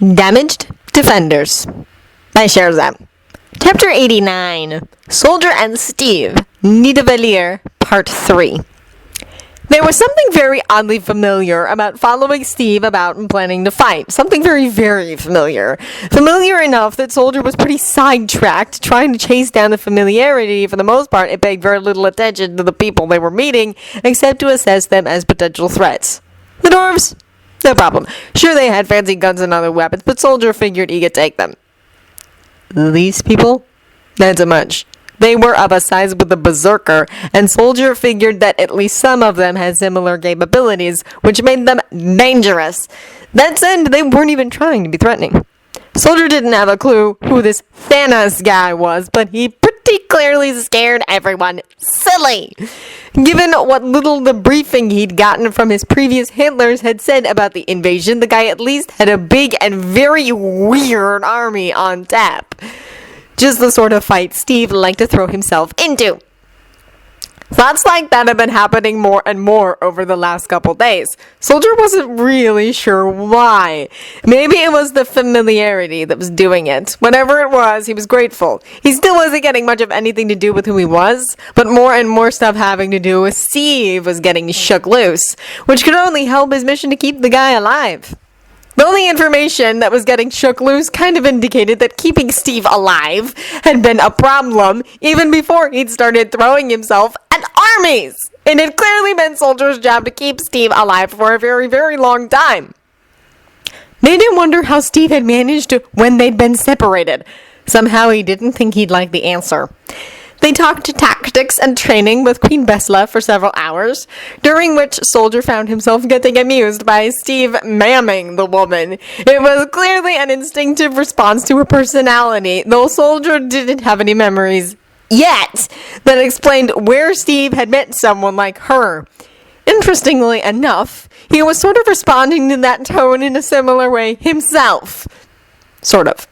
Damaged Defenders by Charles Xavier. Chapter 89, Soldier and Steve, Nidavellir, Part 3. There was something very oddly familiar about following Steve about and planning to fight. Something very, very familiar. Familiar enough that Soldier was pretty sidetracked, trying to chase down the familiarity. For the most part, it paid very little attention to the people they were meeting, except to assess them as potential threats. The dwarves? No problem. Sure, they had fancy guns and other weapons, but Soldier figured he could take them. These people? Not so much. They were of a size with a berserker, and Soldier figured that at least some of them had similar capabilities, which made them dangerous. That said, they weren't even trying to be threatening. Soldier didn't have a clue who this Thanos guy was, but he pretty clearly scared everyone silly. Given what little the briefing he'd gotten from his previous handlers had said about the invasion, the guy at least had a big and very weird army on tap. Just the sort of fight Steve liked to throw himself into. Thoughts like that have been happening more and more over the last couple days. Soldier wasn't really sure why. Maybe it was the familiarity that was doing it. Whatever it was, he was grateful. He still wasn't getting much of anything to do with who he was, but more and more stuff having to do with Steve was getting shook loose, which could only help his mission to keep the guy alive. The only information that was getting shook loose kind of indicated that keeping Steve alive had been a problem even before he'd started throwing himself at armies. And it clearly been Soldier's job to keep Steve alive for a very, very long time. They didn't wonder how Steve had managed when they'd been separated. Somehow he didn't think he'd like the answer. They talked tactics and training with Queen Besla for several hours, during which Soldier found himself getting amused by Steve mamming the woman. It was clearly an instinctive response to her personality, though Soldier didn't have any memories yet that explained where Steve had met someone like her. Interestingly enough, he was sort of responding to that tone in a similar way himself. Sort of.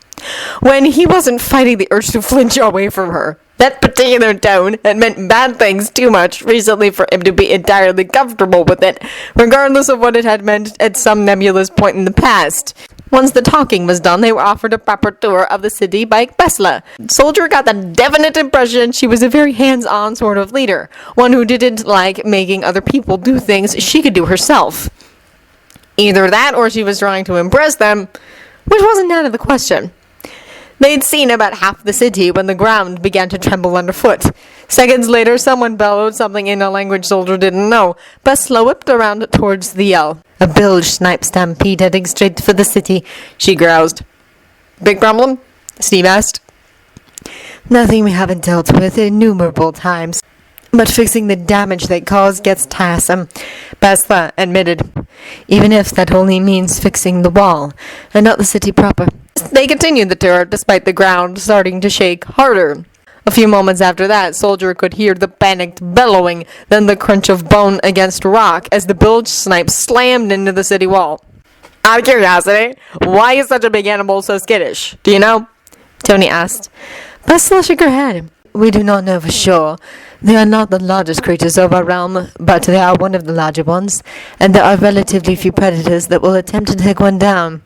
When he wasn't fighting the urge to flinch away from her. That particular tone had meant bad things too much recently for him to be entirely comfortable with it, regardless of what it had meant at some nebulous point in the past. Once the talking was done, they were offered a proper tour of the city by Besla. Soldier got the definite impression she was a very hands-on sort of leader, one who didn't like making other people do things she could do herself. Either that or she was trying to impress them, which wasn't out of the question. They'd seen about half the city when the ground began to tremble underfoot. Seconds later, someone bellowed something in a language Soldier didn't know. Besla whipped around towards the yell. A Bilge snipe stampede heading straight for the city, she groused. Big problem? Steve asked. Nothing we haven't dealt with innumerable times. But fixing the damage they cause gets tiresome, Besla admitted. Even if that only means fixing the wall, and not the city proper. They continued the tour, despite the ground starting to shake harder. A few moments after that, Soldier could hear the panicked bellowing, then the crunch of bone against rock as the Bilge snipe slammed into the city wall. Out of curiosity, why is such a big animal so skittish? Do you know? Tony asked. Besla shook her head. We do not know for sure. They are not the largest creatures of our realm, but they are one of the larger ones, and there are relatively few predators that will attempt to take one down.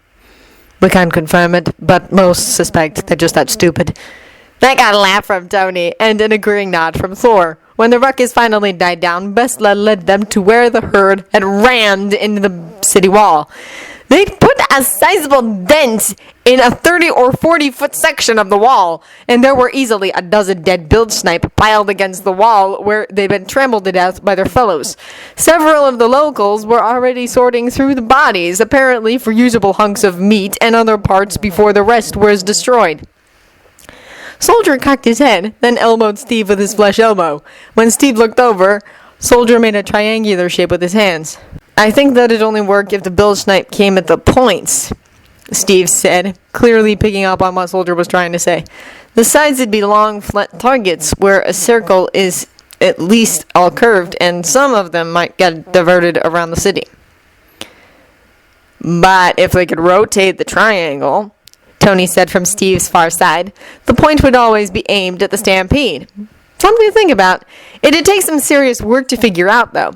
We can't confirm it, but most suspect they're just that stupid. That got a laugh from Tony, and an agreeing nod from Thor. When the ruckus finally died down, Besla led them to where the herd had rammed into the city wall. They'd put a sizable dent in a 30 or 40-foot section of the wall, and there were easily a dozen dead Bilge snipe piled against the wall where they'd been trampled to death by their fellows. Several of the locals were already sorting through the bodies, apparently for usable hunks of meat and other parts before the rest was destroyed. Soldier cocked his head, then elbowed Steve with his flesh elbow. When Steve looked over, Soldier made a triangular shape with his hands. I think that'd only work if the Bilge snipe came at the points, Steve said, clearly picking up on what Soldier was trying to say. The sides would be long, flat targets where a circle is at least all curved, and some of them might get diverted around the city. But if they could rotate the triangle, Tony said from Steve's far side, the point would always be aimed at the stampede. Something to think about. It'd take some serious work to figure out, though.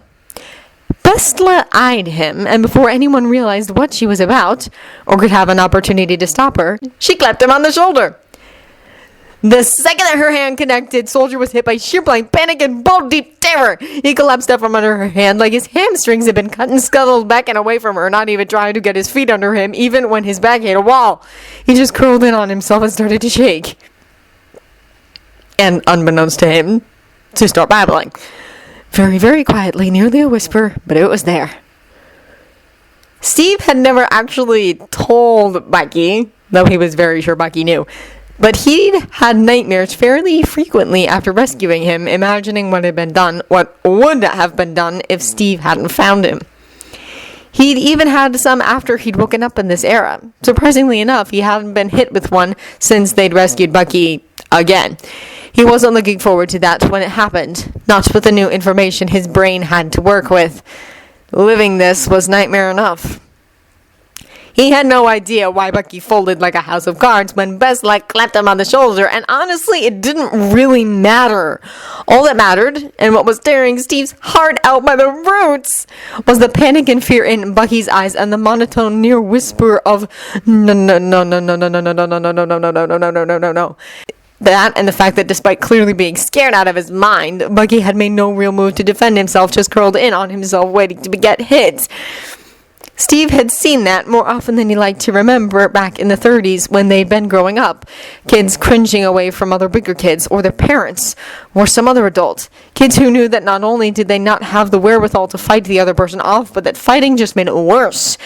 Bestla eyed him, and before anyone realized what she was about, or could have an opportunity to stop her, she clapped him on the shoulder. The second that her hand connected, Soldier was hit by sheer blank panic and bold deep terror. He collapsed out from under her hand like his hamstrings had been cut and scuttled back and away from her, not even trying to get his feet under him, even when his back hit a wall. He just curled in on himself and started to shake. And unbeknownst to him, to start babbling. Very, very quietly, nearly a whisper, but it was there. Steve had never actually told Bucky, though he was very sure Bucky knew, but he'd had nightmares fairly frequently after rescuing him, imagining what would have been done if Steve hadn't found him. He'd even had some after he'd woken up in this era. Surprisingly enough, he hadn't been hit with one since they'd rescued Bucky again. He wasn't looking forward to that when it happened, not with the new information his brain had to work with. Living this was nightmare enough. He had no idea why Bucky folded like a house of cards when Bestla clapped him on the shoulder, and honestly, it didn't really matter. All that mattered, and what was tearing Steve's heart out by the roots, was the panic and fear in Bucky's eyes and the monotone near whisper of no, no, no, no, no, no, no, no, no, no, no, no, no, no, no, no, no, no, no. That and the fact that despite clearly being scared out of his mind, Bucky had made no real move to defend himself, just curled in on himself waiting to get hit. Steve had seen that more often than he liked to remember back in the 30s when they'd been growing up. Kids cringing away from other bigger kids, or their parents, or some other adult. Kids who knew that not only did they not have the wherewithal to fight the other person off, but that fighting just made it worse.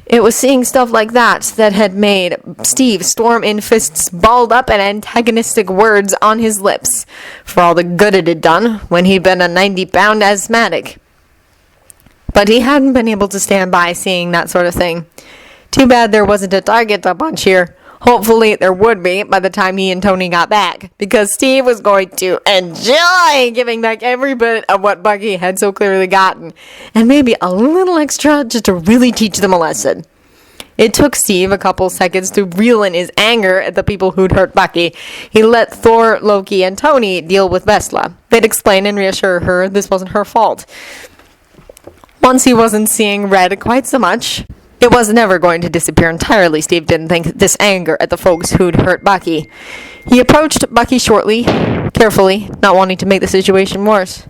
It was seeing stuff like that that had made Steve storm in fists balled up and antagonistic words on his lips, for all the good it had done when he'd been a 90-pound asthmatic. But he hadn't been able to stand by seeing that sort of thing. Too bad there wasn't a target to punch here. Hopefully there would be by the time he and Tony got back, because Steve was going to enjoy giving back every bit of what Bucky had so clearly gotten, and maybe a little extra just to really teach them a lesson. It took Steve a couple seconds to reel in his anger at the people who'd hurt Bucky. He let Thor, Loki, and Tony deal with Bestla. They'd explain and reassure her this wasn't her fault. Once he wasn't seeing red quite so much, it was never going to disappear entirely. Steve didn't think this anger at the folks who'd hurt Bucky. He approached Bucky shortly, carefully, not wanting to make the situation worse.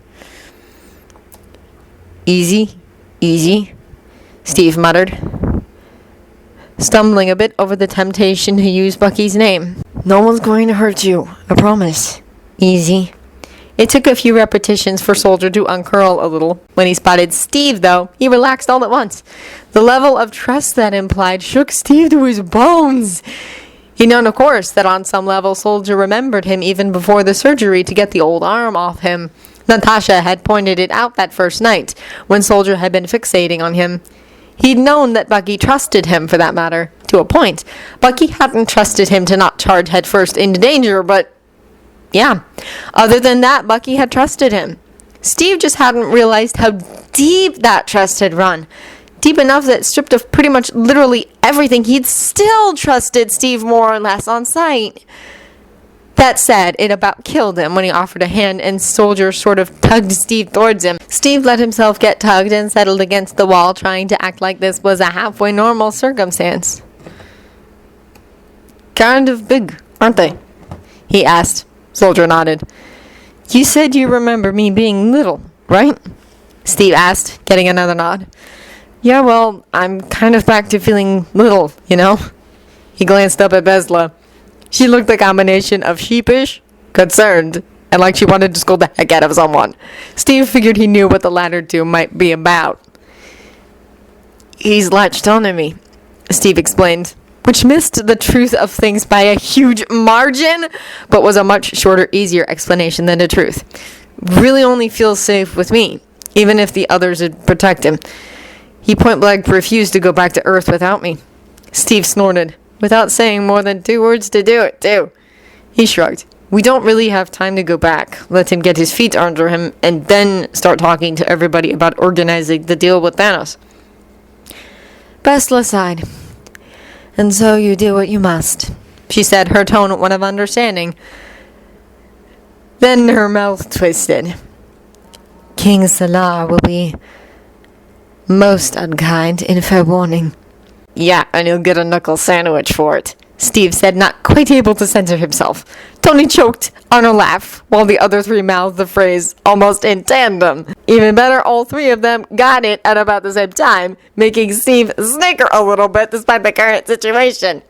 Easy, easy, Steve muttered, stumbling a bit over the temptation to use Bucky's name. No one's going to hurt you, I promise. Easy. It took a few repetitions for Soldier to uncurl a little. When he spotted Steve, though, he relaxed all at once. The level of trust that implied shook Steve to his bones. He'd known, of course, that on some level Soldier remembered him even before the surgery to get the old arm off him. Natasha had pointed it out that first night, when Soldier had been fixating on him. He'd known that Bucky trusted him, for that matter, to a point. Bucky hadn't trusted him to not charge headfirst into danger, but yeah. Other than that, Bucky had trusted him. Steve just hadn't realized how deep that trust had run. Deep enough that stripped of pretty much literally everything, he'd still trusted Steve more or less on sight. That said, it about killed him when he offered a hand and Soldier sort of tugged Steve towards him. Steve let himself get tugged and settled against the wall, trying to act like this was a halfway normal circumstance. Kind of big, aren't they? He asked. Soldier nodded. You said you remember me being little, right? Steve asked, getting another nod. Yeah, well, I'm kind of back to feeling little, you know? He glanced up at Bestla. She looked a combination of sheepish, concerned, and like she wanted to scold the heck out of someone. Steve figured he knew what the latter two might be about. He's latched onto me, Steve explained, which missed the truth of things by a huge margin, but was a much shorter, easier explanation than the truth. Really only feels safe with me, even if the others would protect him. He point-blank refused to go back to Earth without me. Steve snorted, without saying more than 2 words to do it, too. He shrugged. We don't really have time to go back. Let him get his feet under him, and then start talking to everybody about organizing the deal with Thanos. Bestla sighed. And so you do what you must, she said, her tone one of understanding. Then her mouth twisted. King Salar will be most unkind, in fair warning. Yeah, and he'll get a knuckle sandwich for it, Steve said, not quite able to censor himself. Tony choked on a laugh, while the other three mouthed the phrase almost in tandem. Even better, all three of them got it at about the same time, making Steve snicker a little bit despite the current situation.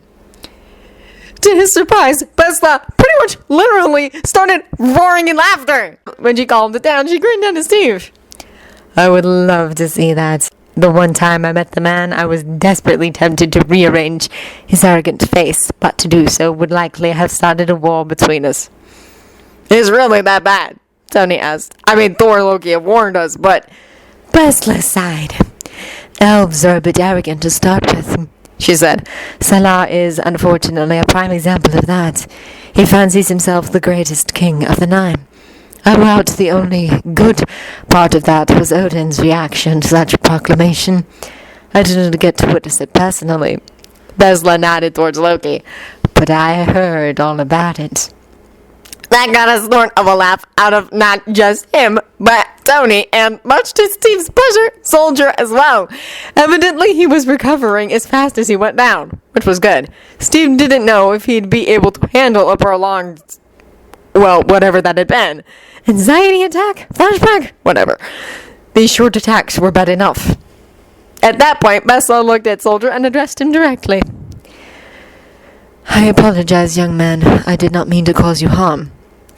To his surprise, Besla pretty much literally started roaring in laughter. When she calmed it down, she grinned down at Steve. I would love to see that. The one time I met the man, I was desperately tempted to rearrange his arrogant face, but to do so would likely have started a war between us. Is really that bad? Tony asked. I mean, Thor and Loki have warned us, but... Besla sighed. Elves are a bit arrogant to start with, she said. Salar is, unfortunately, a prime example of that. He fancies himself the greatest king of the Nine. I doubt the only good part of that was Odin's reaction to such proclamation. I didn't get to witness it personally. Besla nodded towards Loki. But I heard all about it. That got a snort of a laugh out of not just him, but Tony, and much to Steve's pleasure, Soldier as well. Evidently, he was recovering as fast as he went down, which was good. Steve didn't know if he'd be able to handle a prolonged, well, whatever that had been. Anxiety attack? Flashback? Whatever. These short attacks were bad enough. At that point, Besla looked at Soldier and addressed him directly. I apologize, young man. I did not mean to cause you harm.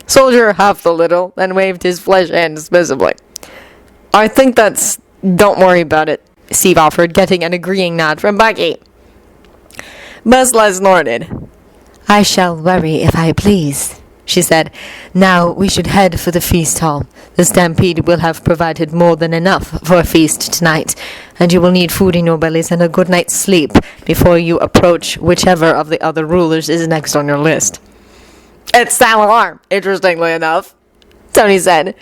Soldier huffed a little, then waved his flesh hand dismissively. I think that's... Don't worry about it, Steve offered, getting an agreeing nod from Bucky. Besla snorted. I shall worry if I please, she said. Now we should head for the feast hall. The stampede will have provided more than enough for a feast tonight, and you will need food in your bellies and a good night's sleep before you approach whichever of the other rulers is next on your list. It's Salar, interestingly enough, Tony said.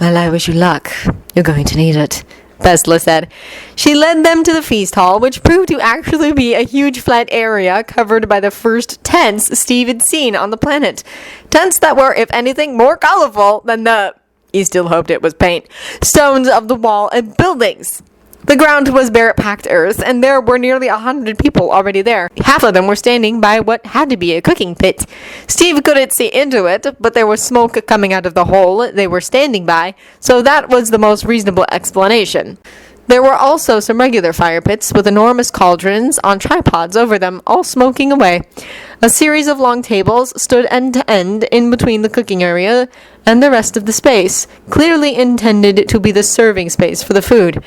Well, I wish you luck. You're going to need it, Besla said. She led them to the feast hall, which proved to actually be a huge flat area covered by the first tents Steve had seen on the planet. Tents that were, if anything, more colorful than the, he still hoped it was paint, stones of the wall and buildings. The ground was bare packed earth, and there were nearly 100 people already there. Half of them were standing by what had to be a cooking pit. Steve couldn't see into it, but there was smoke coming out of the hole they were standing by, so that was the most reasonable explanation. There were also some regular fire pits with enormous cauldrons on tripods over them, all smoking away. A series of long tables stood end to end in between the cooking area and the rest of the space, clearly intended to be the serving space for the food.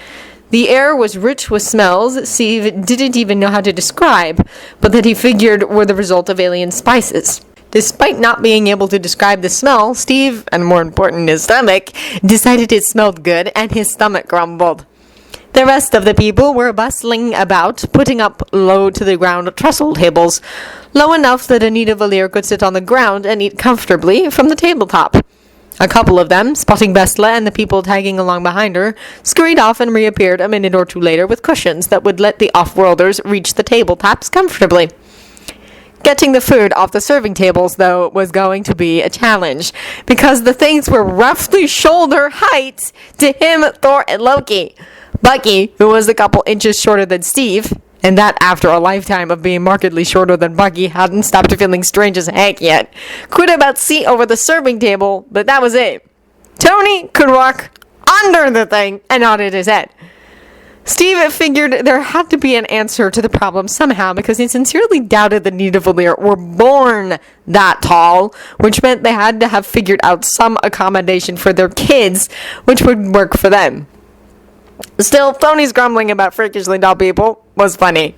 The air was rich with smells Steve didn't even know how to describe, but that he figured were the result of alien spices. Despite not being able to describe the smell, Steve, and more important his stomach, decided it smelled good, and his stomach grumbled. The rest of the people were bustling about, putting up low to the ground trestle tables, low enough that Anita Valier could sit on the ground and eat comfortably from the tabletop. A couple of them, spotting Besla and the people tagging along behind her, scurried off and reappeared a minute or two later with cushions that would let the off-worlders reach the tabletops comfortably. Getting the food off the serving tables, though, was going to be a challenge, because the things were roughly shoulder height to him, Thor, and Loki. Bucky, who was a couple inches shorter than Steve, and that after a lifetime of being markedly shorter than Bucky, hadn't stopped feeling strange as heck yet, could about see over the serving table, but that was it. Tony could walk under the thing and nodded his head. Steve figured there had to be an answer to the problem somehow, because he sincerely doubted the Nidavellir were born that tall, which meant they had to have figured out some accommodation for their kids, which would work for them. Still, Tony's grumbling about freakishly tall people was funny.